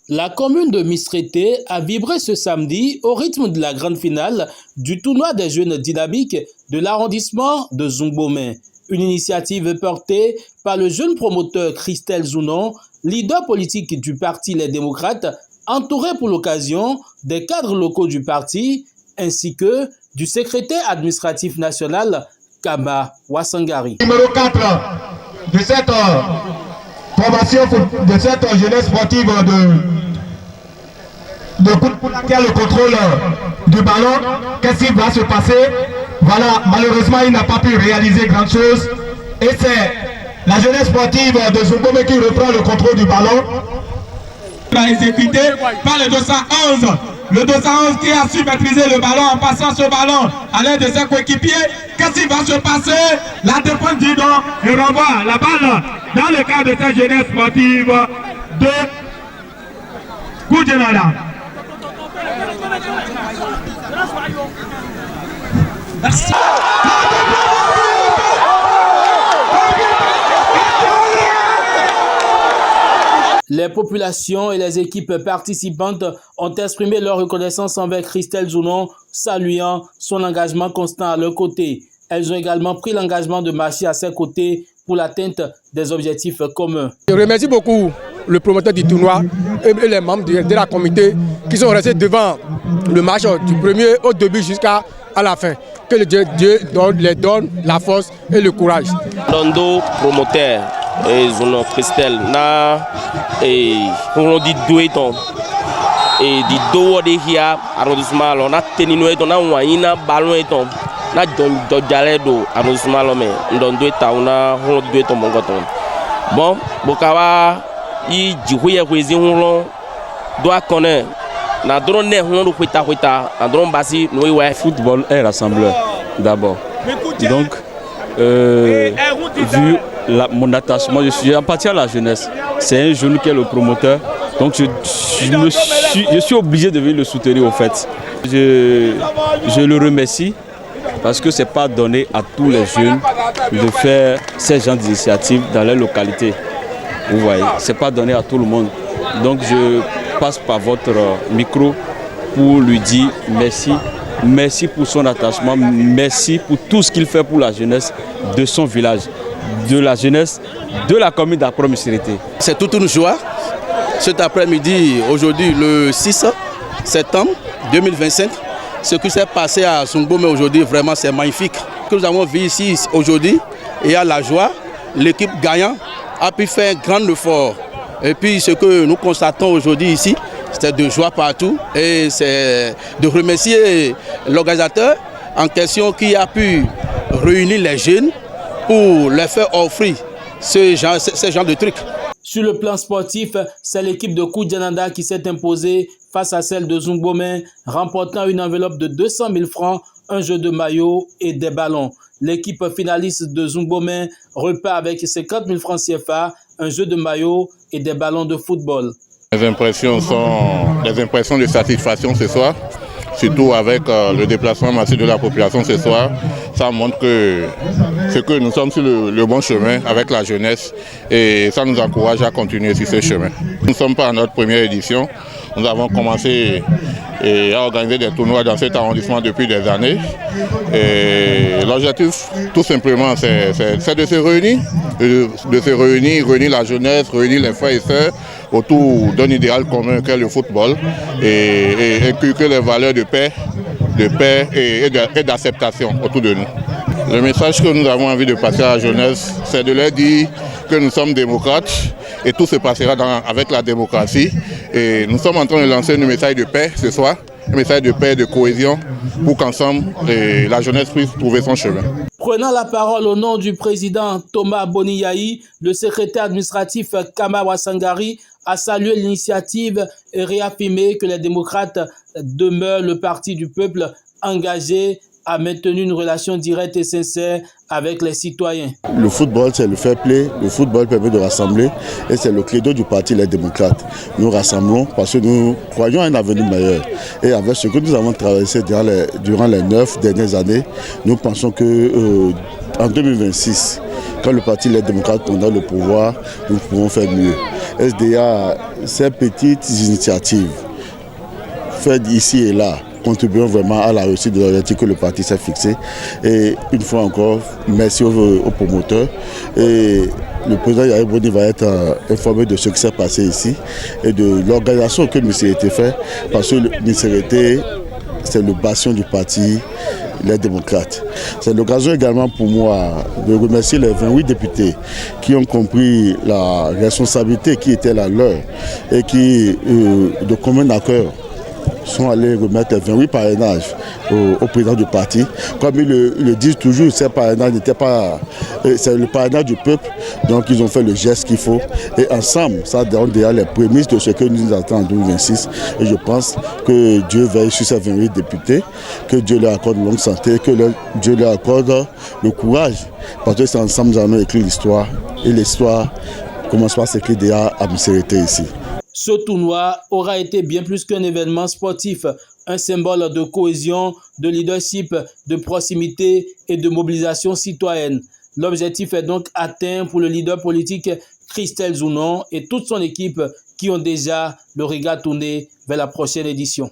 La commune de Mistrété a vibré ce samedi au rythme de la grande finale du tournoi des jeunes dynamiques de l'arrondissement de Zungbomé. Une initiative portée par le jeune promoteur Christelle Zounon, leader politique du parti Les Démocrates, entouré pour l'occasion des cadres locaux du parti ainsi que du secrétaire administratif national Kama Wasangari. Numéro 4 de cette formation de cette jeunesse sportive pour laquelle le contrôle du ballon, qu'est-ce qui va se passer? Voilà, malheureusement il n'a pas pu réaliser grand chose et c'est la jeunesse sportive de Zungbomé qui reprend le contrôle du ballon. Il a exécuté par le 211. Le 211 qui a su maîtriser le ballon en passant ce ballon à l'aide de ses coéquipiers. Qu'est-ce qui va se passer? La défense du don et renvoie la balle dans le cadre de cette jeunesse sportive de Koudjenala. Merci. Les populations et les équipes participantes ont exprimé leur reconnaissance envers Christelle Zounon, saluant son engagement constant à leur côté. Elles ont également pris l'engagement de marcher à ses côtés pour l'atteinte des objectifs communs. Je remercie beaucoup le promoteur du tournoi et les membres de la comité qui sont restés devant le match du premier au début jusqu'à la fin. Que le Dieu les donne la force et le courage. Dondo promoteur et Zounon Christelle na et on dit doué ton et dit do de hier arrondissement on a tenu nous on a wayina ballon et ton na do jalé do arrondissement mais dondo ta on a on doué ton mon goton bon bokawa i jihuye kwezi on doit connaître na drone ne on kwita na drone basi nous ouais. Football est rassembleur d'abord donc vu mon attachement, je suis appartient à la jeunesse. C'est un jeune qui est le promoteur. Donc je suis obligé de venir le soutenir au fait. Je le remercie parce que ce n'est pas donné à tous les jeunes de faire ces genres d'initiatives dans les localités. Vous voyez, ce n'est pas donné à tout le monde. Donc je passe par votre micro pour lui dire merci. Merci pour son attachement, merci pour tout ce qu'il fait pour la jeunesse de son village, de la jeunesse de la commune d'Accro-Mistrété. C'est toute une joie. Cet après-midi, aujourd'hui le 6 septembre 2025, ce qui s'est passé à Zungbomé aujourd'hui, vraiment c'est magnifique. Ce que nous avons vu ici aujourd'hui, il y a la joie, l'équipe gagnante a pu faire un grand effort. Et puis ce que nous constatons aujourd'hui ici, c'est de joie partout et c'est de remercier l'organisateur en question qui a pu réunir les jeunes pour leur faire offrir ce genre de trucs. Sur le plan sportif, c'est l'équipe de Koudjenala qui s'est imposée face à celle de Zungbomé, remportant une enveloppe de 200 000 francs, un jeu de maillot et des ballons. L'équipe finaliste de Zungbomé repart avec 50 000 francs CFA, un jeu de maillot et des ballons de football. Les impressions sont des impressions de satisfaction ce soir, surtout avec le déplacement massif de la population ce soir. Ça montre que nous sommes sur le bon chemin avec la jeunesse et ça nous encourage à continuer sur ce chemin. Nous ne sommes pas à notre première édition. Nous avons commencé à organiser des tournois dans cet arrondissement depuis des années. L'objectif, tout simplement, c'est de se réunir, réunir la jeunesse, réunir les frères et sœurs autour d'un idéal commun qu'est le football et inculquer les valeurs de paix et d'acceptation autour de nous. Le message que nous avons envie de passer à la jeunesse, c'est de leur dire que nous sommes démocrates et tout se passera avec la démocratie. Et nous sommes en train de lancer un message de paix ce soir, un message de paix et de cohésion pour qu'ensemble la jeunesse puisse trouver son chemin. Prenant la parole au nom du président Thomas Boniyahi, le secrétaire administratif Kama Wasangari a salué l'initiative et réaffirmé que les démocrates demeurent le parti du peuple engagé à maintenir une relation directe et sincère avec les citoyens. Le football, c'est le fair play. Le football permet de rassembler et c'est le credo du parti Les Démocrates. Nous rassemblons parce que nous croyons à un avenir meilleur. Et avec ce que nous avons traversé durant les 9 dernières années, nous pensons que en 2026, quand le parti Les Démocrates prendra le pouvoir, nous pourrons faire mieux. SDA, ces petites initiatives faites ici et là contribuent vraiment à la réussite de l'objectif que le parti s'est fixé. Et une fois encore, merci aux promoteurs. Et le président Yahya Boni va être informé de ce qui s'est passé ici et de l'organisation que le ministère a été fait, parce que le ministère c'est le bastion du parti Les Démocrates. C'est l'occasion également pour moi de remercier les 28 députés qui ont compris la responsabilité qui était la leur et qui, de commun accord, sont allés remettre les 28 parrainages au président du parti. Comme ils le disent toujours, ces parrainages n'étaient pas... C'est le parrainage du peuple, donc ils ont fait le geste qu'il faut. Et ensemble, ça donne déjà les prémices de ce que nous attendons en 2026. Et je pense que Dieu veille sur ces 28 députés, que Dieu leur accorde longue santé, que Dieu leur accorde le courage. Parce que c'est ensemble que nous allons écrire l'histoire. Et l'histoire commence par s'écrire déjà à Mserete ici. Ce tournoi aura été bien plus qu'un événement sportif, un symbole de cohésion, de leadership, de proximité et de mobilisation citoyenne. L'objectif est donc atteint pour le leader politique Christelle Zounon et toute son équipe qui ont déjà le regard tourné vers la prochaine édition.